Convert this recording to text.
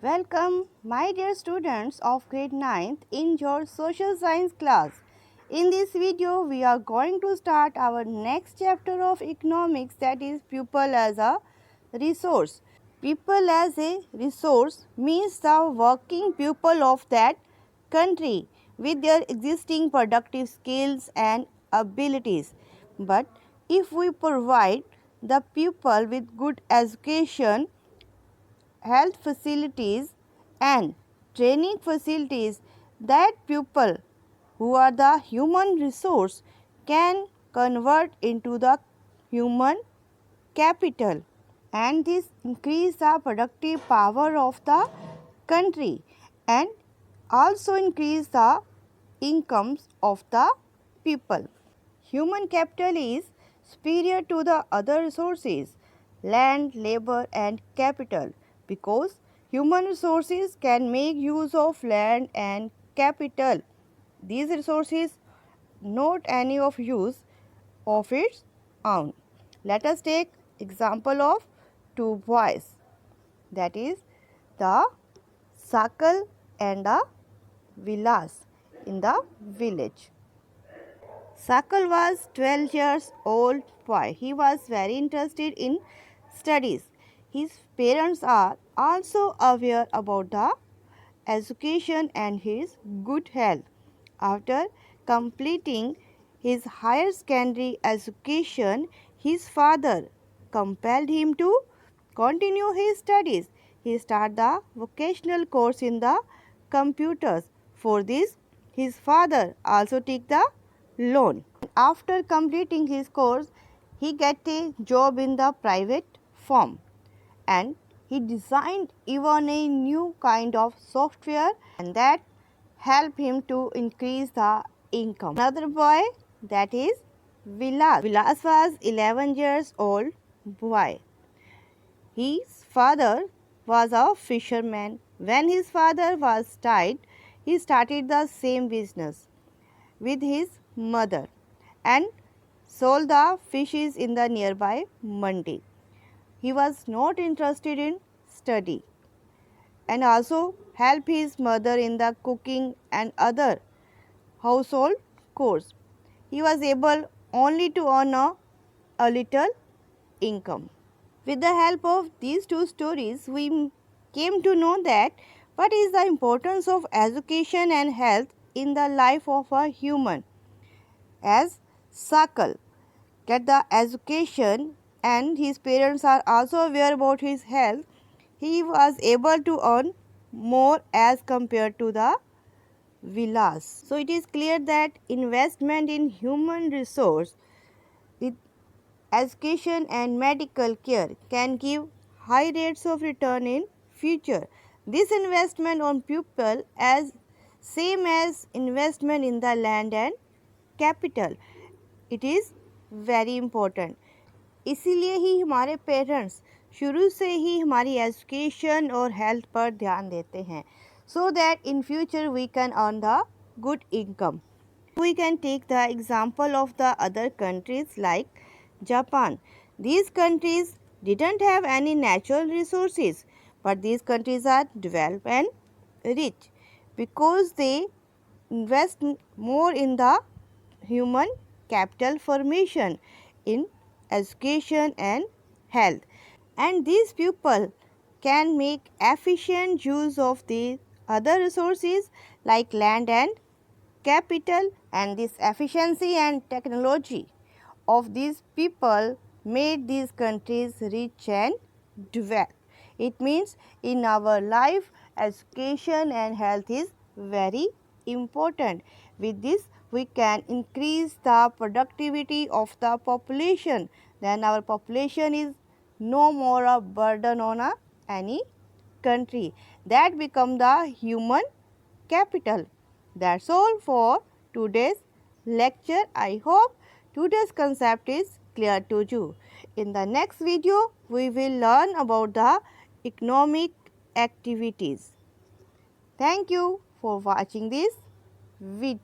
Welcome, my dear students of grade 9th in your social science class. In this video, we are going to start our next chapter of economics, that is people as a resource. People as a resource means the working people of that country with their existing productive skills and abilities. But if we provide the people with good education, health facilities and training facilities, that people who are the human resource can convert into the human capital, and this increase the productive power of the country and also increase the incomes of the people. Human capital is superior to the other resources, land, labor and capital, because human resources can make use of land and capital. These resources not any of use of its own. Let us take example of two boys, that is the Sakal and the Vilas in the village. Sakal was 12 years old boy. He was very interested in studies. His parents are also aware about the education and his good health. After completing his higher secondary education, his father compelled him to continue his studies. He started the vocational course in the computers. For this, his father also took the loan. After completing his course, he got a job in the private firm, and he designed even a new kind of software, and that helped him to increase the income. Another boy, that is Vilas. Vilas was 11 years old boy. His father was a fisherman. When his father was died, he started the same business with his mother and sold the fishes in the nearby mandi. He was not interested in study and also helped his mother in the cooking and other household chores. He was able only to earn a little income. With the help of these two stories, we came to know that what is the importance of education and health in the life of a human. As Sakal get the education and his parents are also aware about his health, he was able to earn more as compared to the Vilas. So it is clear that investment in human resource with education and medical care can give high rates of return in future. This investment on people as same as investment in the land and capital. It is very important. इसीलिए ही हमारे parents शुरू से ही हमारी education और health पर ध्यान देते हैं, so that in future we can earn the good income. We can take the example of the other countries like Japan. These countries didn't have any natural resources, but these countries are developed and rich because they invest more in the human capital formation, in education and health. And these people can make efficient use of the other resources like land and capital, and this efficiency and technology of these people made these countries rich and developed. It means in our life, education and health is very important. With this, we can increase the productivity of the population. Then our population is no more a burden on any country. That become the human capital. That's all for today's lecture. I hope today's concept is clear to you. In the next video, we will learn about the economic activities. Thank you for watching this video.